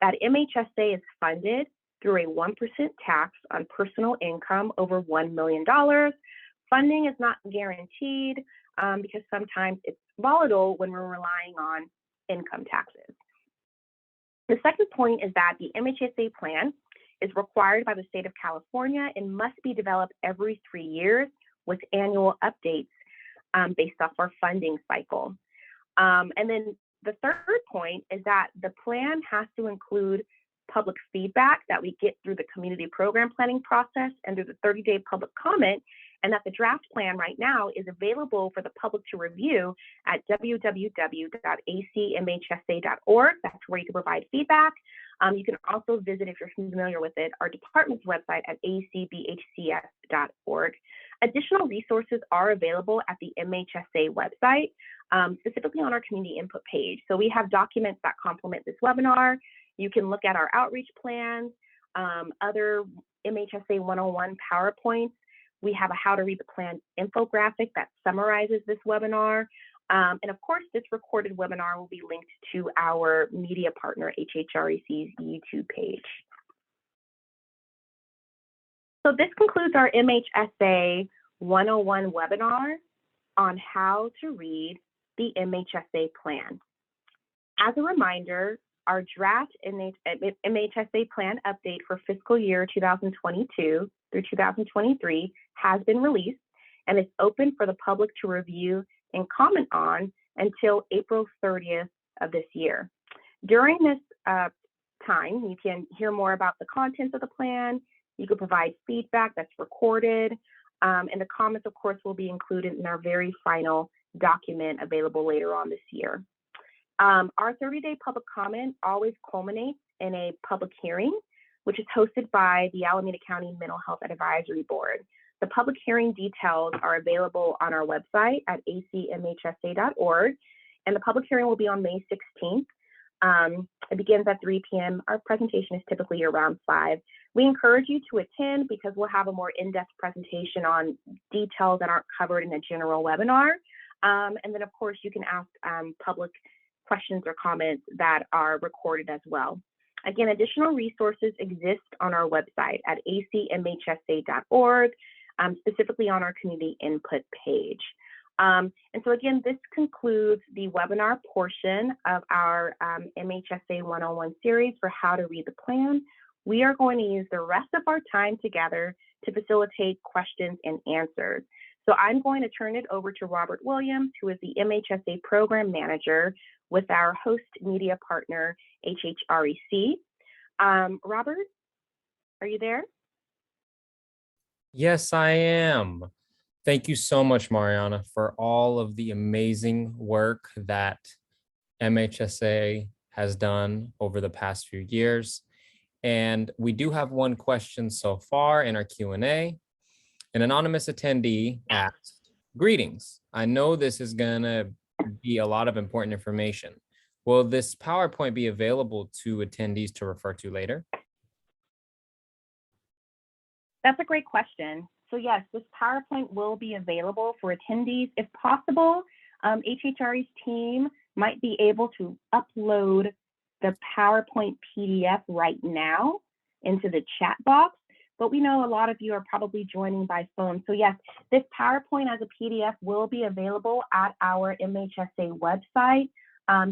That MHSA is funded through a 1% tax on personal income over $1 million. Funding is not guaranteed because sometimes it's volatile when we're relying on income taxes. The second point is that the MHSA plan is required by the state of California and must be developed every 3 years with annual updates based off our funding cycle. And then the third point is that the plan has to include public feedback that we get through the community program planning process and through the 30-day public comment, and that the draft plan right now is available for the public to review at www.acmhsa.org. That's where you can provide feedback. You can also visit, if you're familiar with it, our department's website at acbhcs.org. Additional resources are available at the MHSA website, specifically on our community input page. So we have documents that complement this webinar. You can look at our outreach plans, other MHSA 101 PowerPoints. We have a how to read the plan infographic that summarizes this webinar. And of course, this recorded webinar will be linked to our media partner, HHREC's YouTube page. So this concludes our MHSA 101 webinar on how to read the MHSA plan. As a reminder, our draft MHSA plan update for fiscal year 2022 through 2023 has been released and is open for the public to review and comment on until April 30th of this year. During this time, you can hear more about the contents of the plan. You can provide feedback that's recorded, and the comments, of course, will be included in our very final document available later on this year. Our 30-day public comment always culminates in a public hearing, which is hosted by the Alameda County Mental Health Advisory Board. The public hearing details are available on our website at acmhsa.org, and the public hearing will be on May 16th. It begins at 3 p.m. Our presentation is typically around 5. We encourage you to attend because we'll have a more in-depth presentation on details that aren't covered in a general webinar. And then, of course, you can ask public questions or comments that are recorded as well. Again, additional resources exist on our website at acmhsa.org, specifically on our community input page. And so again, this concludes the webinar portion of our MHSA 101 series for how to read the plan. We are going to use the rest of our time together to facilitate questions and answers. So I'm going to turn it over to Robert Williams, who is the MHSA program manager with our host media partner, HHREC. Robert, are you there? Yes, I am. Thank you so much, Mariana, for all of the amazing work that MHSA has done over the past few years. And we do have one question so far in our Q&A. An anonymous attendee asked, "Greetings. I know this is going to be a lot of important information. Will this PowerPoint be available to attendees to refer to later?" That's a great question. So yes, this PowerPoint will be available for attendees. If possible, HHRE's team might be able to upload the PowerPoint PDF right now into the chat box, but we know a lot of you are probably joining by phone. So yes, this PowerPoint as a PDF will be available at our MHSA website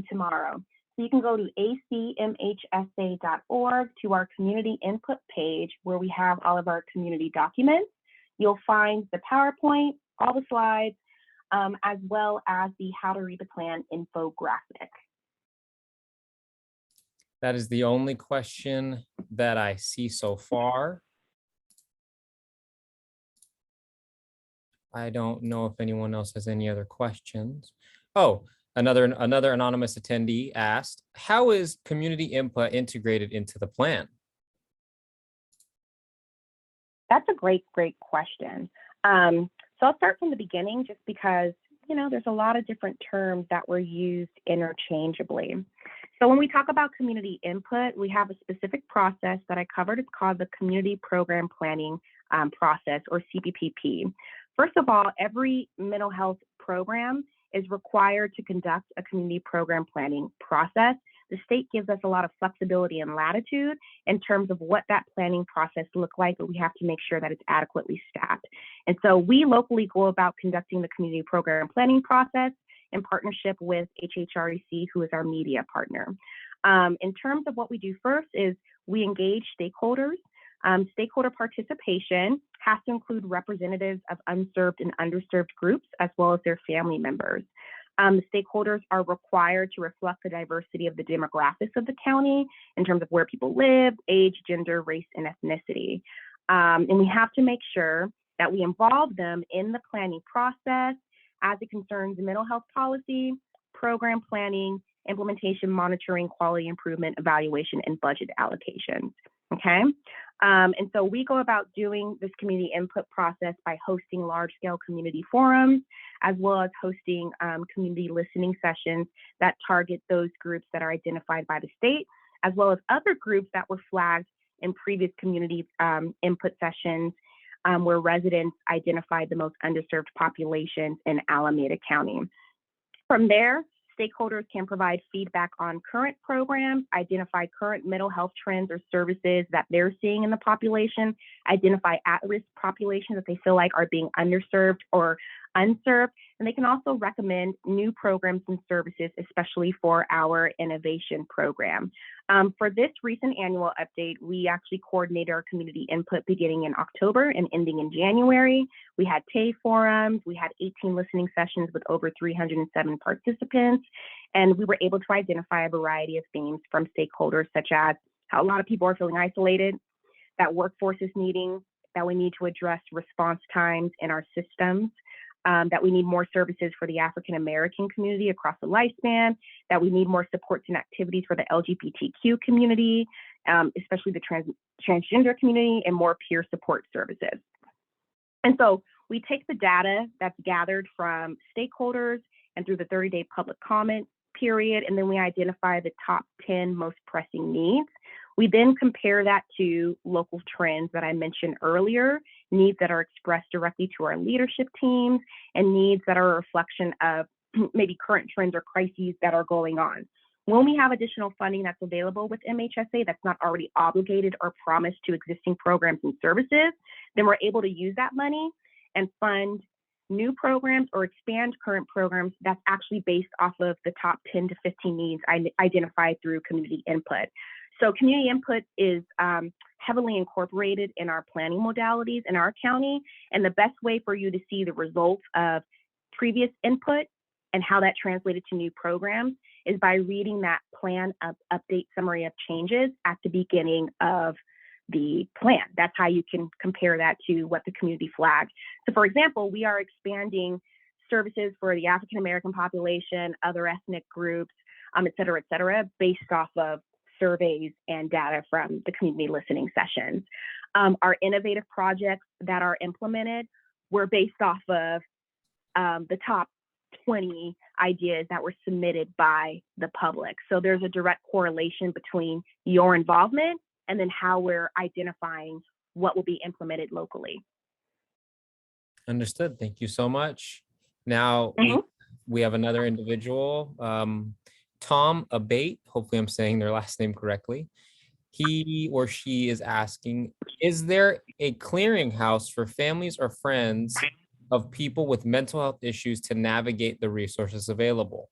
tomorrow. So you can go to acmhsa.org to our community input page where we have all of our community documents. You'll find the PowerPoint, all the slides, as well as the how to read the plan infographic. That is the only question that I see so far. I don't know if anyone else has any other questions. Oh, another anonymous attendee asked, "How is community input integrated into the plan?" That's a great question. So I'll start from the beginning just because, you know, there's a lot of different terms that were used interchangeably. So when we talk about community input, we have a specific process that I covered. It's called the Community Program Planning Process, or CPPP. First of all, every mental health program is required to conduct a community program planning process. The state gives us a lot of flexibility and latitude in terms of what that planning process looks like, but we have to make sure that it's adequately staffed. And so we locally go about conducting the community program planning process in partnership with HHREC, who is our media partner. In terms of what we do first is we engage stakeholders. Stakeholder participation has to include representatives of unserved and underserved groups, as well as their family members. The stakeholders are required to reflect the diversity of the demographics of the county in terms of where people live, age, gender, race, and ethnicity. And we have to make sure that we involve them in the planning process as it concerns mental health policy, program planning, implementation, monitoring, quality improvement, evaluation, and budget allocations. Okay. And so we go about doing this community input process by hosting large-scale community forums, as well as hosting community listening sessions that target those groups that are identified by the state, as well as other groups that were flagged in previous community input sessions where residents identified the most underserved populations in Alameda County. From there, stakeholders can provide feedback on current programs, identify current mental health trends or services that they're seeing in the population, identify at-risk populations that they feel like are being underserved or unserved, and they can also recommend new programs and services, especially for our innovation program. For this recent annual update, we actually coordinated our community input beginning in October and ending in January. We had pay forums, we had 18 listening sessions with over 307 participants, and we were able to identify a variety of themes from stakeholders, such as how a lot of people are feeling isolated, that workforce is needing, that we need to address response times in our systems, that we need more services for the African American community across the lifespan, that we need more supports and activities for the LGBTQ community, especially the transgender community, and more peer support services. And so we take the data that's gathered from stakeholders and through the 30-day public comment period, and then we identify the top 10 most pressing needs. We then compare that to local trends that I mentioned earlier, needs that are expressed directly to our leadership teams, and needs that are a reflection of maybe current trends or crises that are going on. When we have additional funding that's available with MHSA that's not already obligated or promised to existing programs and services, then we're able to use that money and fund new programs or expand current programs that's actually based off of the top 10 to 15 needs identified through community input. So community input is heavily incorporated in our planning modalities in our county, and the best way for you to see the results of previous input and how that translated to new programs is by reading that plan update summary of changes at the beginning of the plan. That's how you can compare that to what the community flagged. So for example, we are expanding services for the African American population, other ethnic groups, et cetera, based off of surveys and data from the community listening sessions. Our innovative projects that are implemented were based off of the top 20 ideas that were submitted by the public. So there's a direct correlation between your involvement and then how we're identifying what will be implemented locally. Understood. Thank you so much. Now we have another individual, Tom Abate. Hopefully I'm saying their last name correctly. He or she is asking, is there a clearinghouse for families or friends of people with mental health issues to navigate the resources available?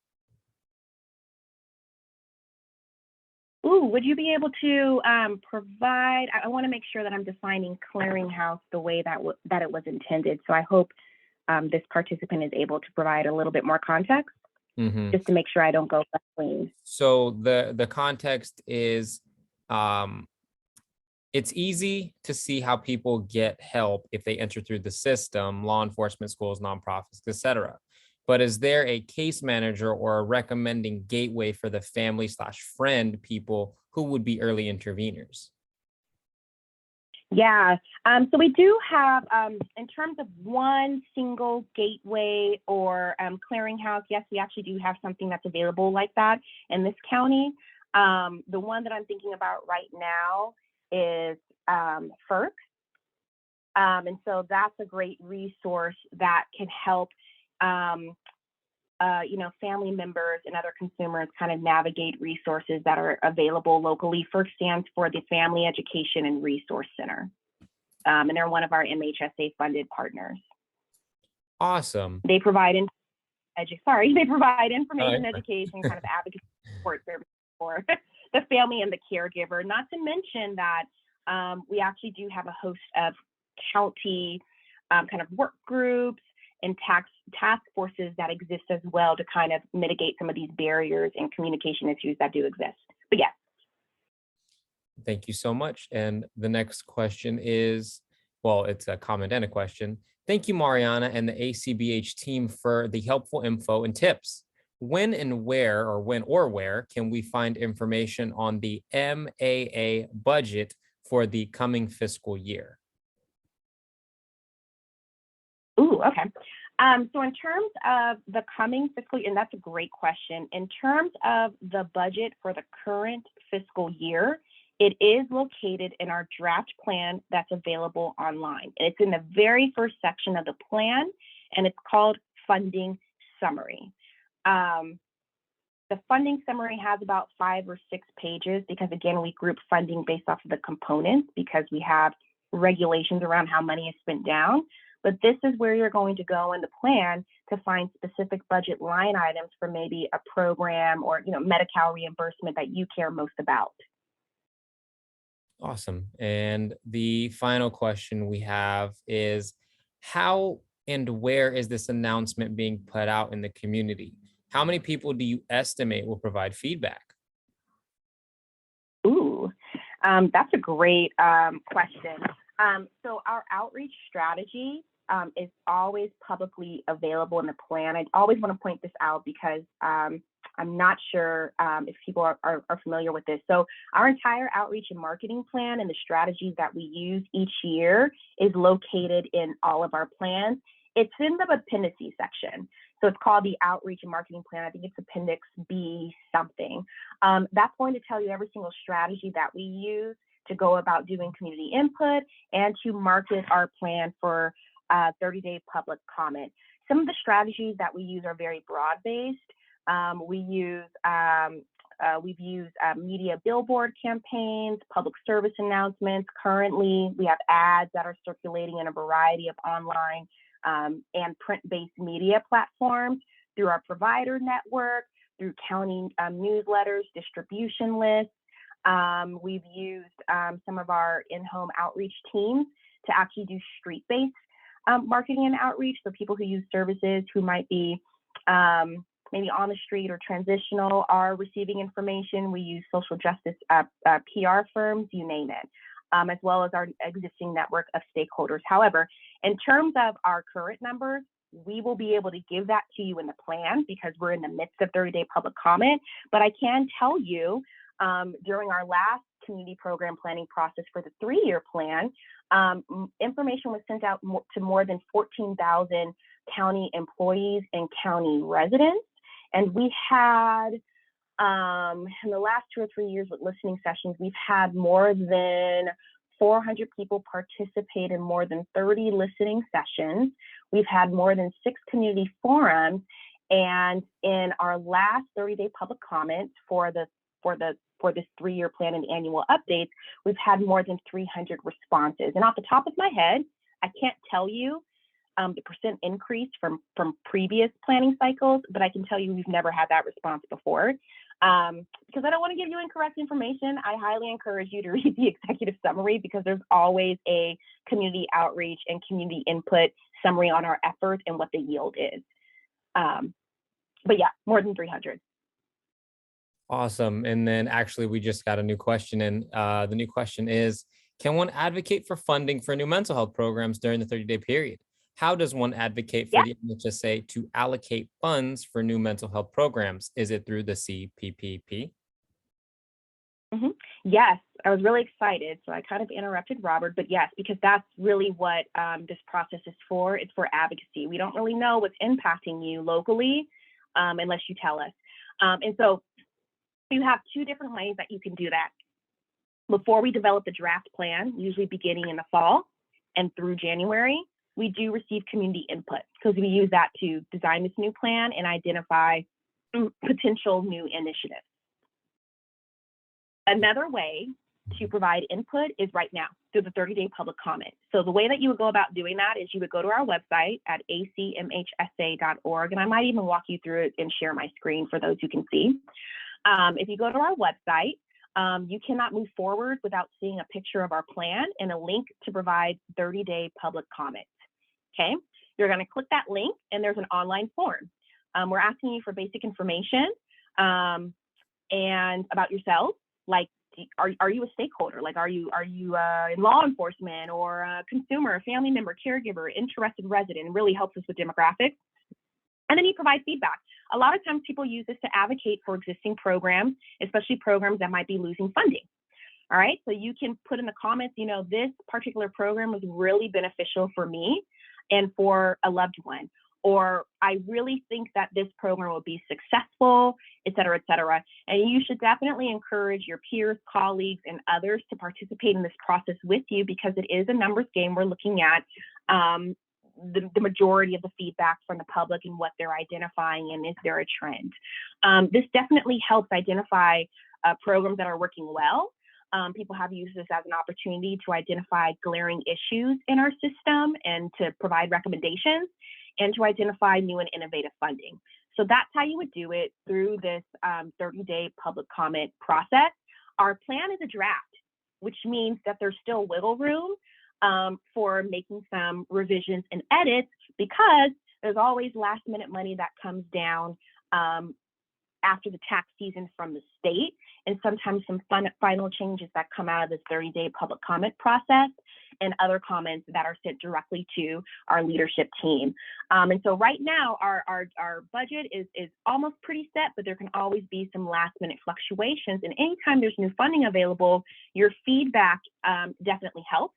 Ooh, would you be able to provide, I want to make sure that I'm defining clearinghouse the way that it was intended. So I hope this participant is able to provide a little bit more context, just to make sure I don't go left wing. So the context is, it's easy to see how people get help if they enter through the system, law enforcement, schools, nonprofits, etc. But is there a case manager or a recommending gateway for the family/friend people who would be early interveners? Yeah, so we do have, in terms of one single gateway or clearinghouse, yes, we actually do have something that's available like that in this county. The one that I'm thinking about right now is FERC. And so that's a great resource that can help family members and other consumers kind of navigate resources that are available locally. FERC stands for the Family Education and Resource Center, and they're one of our MHSA funded partners. Awesome. They provide they provide information, right. education, kind of advocacy support services for the family and the caregiver. Not to mention that we actually do have a host of county kind of work groups and task forces that exist as well to kind of mitigate some of these barriers and communication issues that do exist. But yes. Thank you so much. And the next question is, well, it's a comment and a question. Thank you, Mariana and the ACBH team for the helpful info and tips. When and where, or when or where, can we find information on the MAA budget for the coming fiscal year? Ooh, okay. So in terms of the coming fiscal year, and that's a great question. In terms of the budget for the current fiscal year, it is located in our draft plan that's available online. It's in the very first section of the plan, and it's called Funding Summary. The funding summary has about 5 or 6 pages because, again, we group funding based off of the components because we have regulations around how money is spent down. But this is where you're going to go in the plan to find specific budget line items for maybe a program or Medi-Cal reimbursement that you care most about. Awesome. And the final question we have is, how and where is this announcement being put out in the community? How many people do you estimate will provide feedback? Ooh, that's a great question. So our outreach strategy is always publicly available in the plan. I always want to point this out because I'm not sure if people are familiar with this. So our entire outreach and marketing plan and the strategies that we use each year is located in all of our plans. It's in the appendices section. So it's called the outreach and marketing plan. I think it's appendix B something. That's going to tell you every single strategy that we use to go about doing community input and to market our plan for 30-day public comment. Some of the strategies that we use are very broad-based. We've used media billboard campaigns, public service announcements. Currently, we have ads that are circulating in a variety of online and print-based media platforms through our provider network, through county newsletters, distribution lists. We've used some of our in-home outreach teams to actually do street-based marketing and outreach for people who use services who might be maybe on the street or transitional are receiving information. We use social justice PR firms, you name it, as well as our existing network of stakeholders. However, in terms of our current numbers, we will be able to give that to you in the plan because we're in the midst of 30-day public comment. But I can tell you during our last community program planning process for the 3-year plan, information was sent out to more than 14,000 county employees and county residents. And we had, in the last 2 or 3 years with listening sessions, we've had more than 400 people participate in more than 30 listening sessions. We've had more than 6 community forums. And in our last 30-day public comments for this 3-year plan and annual updates, we've had more than 300 responses. And off the top of my head, I can't tell you the percent increase from previous planning cycles, but I can tell you we've never had that response before. Because I don't want to give you incorrect information, I highly encourage you to read the executive summary because there's always a community outreach and community input summary on our efforts and what the yield is. But yeah, more than 300. Awesome. And then actually, we just got a new question. And the new question is, can one advocate for funding for new mental health programs during the 30-day period? How does one advocate for the MHSA to allocate funds for new mental health programs? Is it through the CPPP? Mm-hmm. Yes, I was really excited. So I kind of interrupted Robert, but yes, because that's really what this process is for. It's for advocacy. We don't really know what's impacting you locally unless you tell us. And so you have 2 different ways that you can do that. Before we develop the draft plan, usually beginning in the fall and through January, we do receive community input. So we use that to design this new plan and identify potential new initiatives. Another way to provide input is right now through the 30-day public comment. So the way that you would go about doing that is you would go to our website at acmhsa.org, and I might even walk you through it and share my screen for those who can see. If you go to our website, you cannot move forward without seeing a picture of our plan and a link to provide 30-day public comment. Okay, you're going to click that link, and there's an online form. We're asking you for basic information and about yourself, like are you a stakeholder? Like are you in law enforcement or a consumer, a family member, caregiver, interested resident? It really helps us with demographics. And then you provide feedback. A lot of times people use this to advocate for existing programs, especially programs that might be losing funding. All right, so you can put in the comments, you know, this particular program was really beneficial for me and for a loved one, or I really think that this program will be successful, et cetera, et cetera. And you should definitely encourage your peers, colleagues, and others to participate in this process with you, because it is a numbers game. We're looking at the majority of the feedback from the public and what they're identifying, and is there a trend. This definitely helps identify programs that are working well. People have used this as an opportunity to identify glaring issues in our system and to provide recommendations and to identify new and innovative funding. So that's how you would do it through this 30-day public comment process. Our plan is a draft, which means that there's still wiggle room for making some revisions and edits, because there's always last minute money that comes down after the tax season from the state, and sometimes some final changes that come out of this 30-day public comment process and other comments that are sent directly to our leadership team. And so right now, our budget is almost pretty set, but there can always be some last minute fluctuations. And anytime there's new funding available, your feedback definitely helps.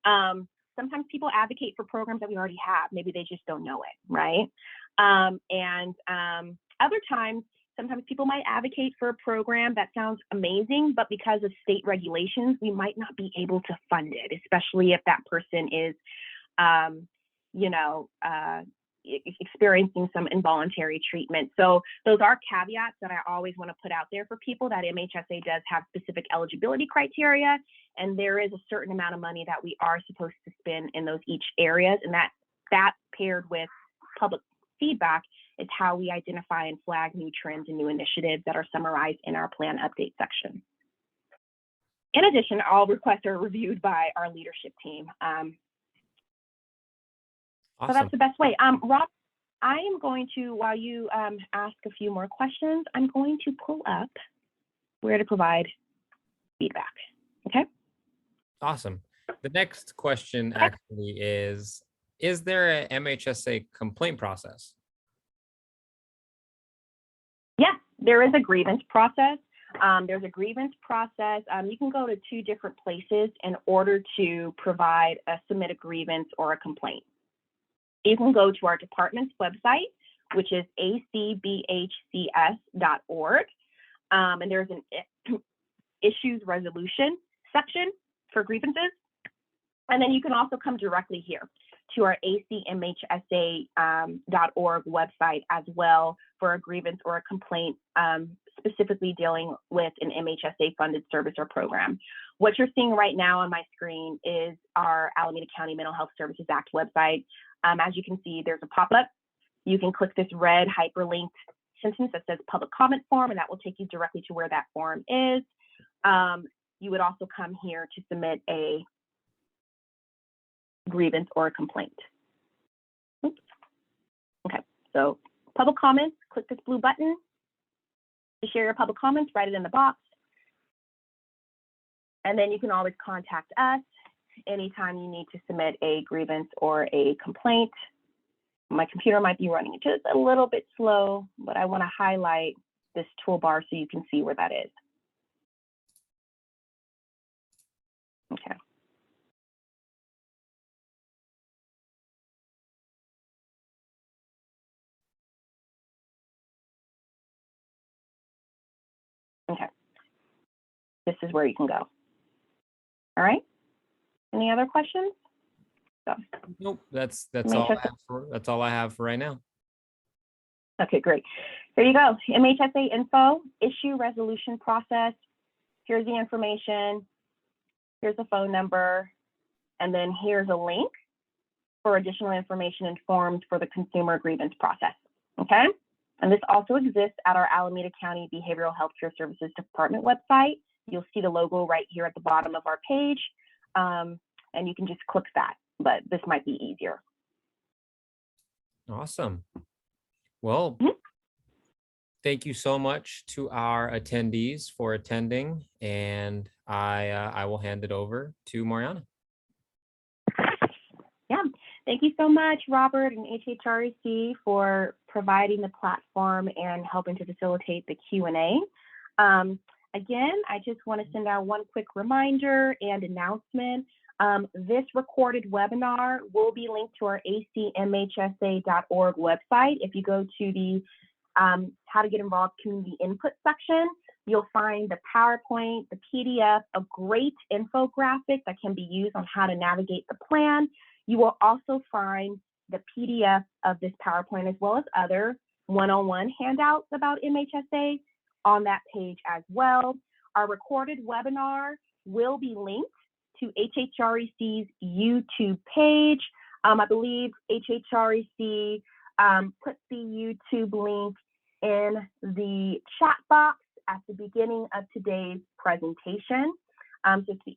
Sometimes people advocate for programs that we already have. Maybe they just don't know it, right? Other times, sometimes people might advocate for a program that sounds amazing, but because of state regulations, we might not be able to fund it, especially if that person is, experiencing some involuntary treatment. So those are caveats that I always want to put out there for people, that MHSA does have specific eligibility criteria, and there is a certain amount of money that we are supposed to spend in those each areas, and that paired with public feedback is how we identify and flag new trends and new initiatives that are summarized in our plan update section. In addition, all requests are reviewed by our leadership team. Awesome. So that's the best way. Rob, I am going to, while you ask a few more questions, I'm going to pull up where to provide feedback, okay? Awesome. The next question actually is there a MHSA complaint process? Yes, there is a grievance process. There's a grievance process. You can go to 2 different places in order to submit a grievance or a complaint. You can go to our department's website, which is acbhcs.org, and there's an issues resolution section for grievances. And then you can also come directly here to our acmhsa.org website as well for a grievance or a complaint specifically dealing with an MHSA funded service or program. What you're seeing right now on my screen is our Alameda County Mental Health Services Act website. As you can see, there's a pop-up. You can click this red hyperlinked sentence that says public comment form, and that will take you directly to where that form is. You would also come here to submit a grievance or a complaint. Oops. Okay, so public comments, click this blue button to share your public comments, write it in the box. And then you can always contact us anytime you need to submit a grievance or a complaint. My computer might be running just a little bit slow, but I want to highlight this toolbar so you can see where that is. Okay. Okay. This is where you can go. All right. Any other questions? So, Nope, that's all I have for right now. okay, great. There you go. MHSA info, issue resolution process. Here's the information. Here's the phone number. And then here's a link for additional information and forms for the consumer grievance process. Okay. And this also exists at our Alameda County Behavioral Healthcare Services Department website. You'll see the logo right here at the bottom of our page. And you can just click that, but this might be easier. Awesome. Well, thank you so much to our attendees for attending, and I will hand it over to Mariana. Yeah, thank you so much, Robert and HHREC, for providing the platform and helping to facilitate the Q&A. Again, I just want to send out one quick reminder and announcement. This recorded webinar will be linked to our acmhsa.org website. If you go to the How to Get Involved Community Input section, you'll find the PowerPoint, the PDF, a great infographic that can be used on how to navigate the plan. You will also find the PDF of this PowerPoint as well as other one-on-one handouts about MHSA on that page as well. Our recorded webinar will be linked to HHREC's YouTube page. I believe HHREC put the YouTube link in the chat box at the beginning of today's presentation. So it's the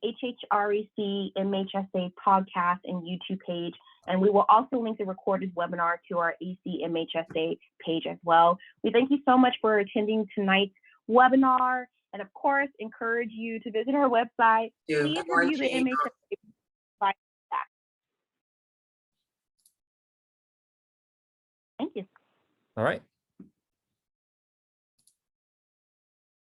HHREC MHSA podcast and YouTube page. And we will also link the recorded webinar to our ACMHSA page as well. We thank you so much for attending tonight's webinar. And of course, encourage you to visit our website. Please review the MHSA. Thank you. All right.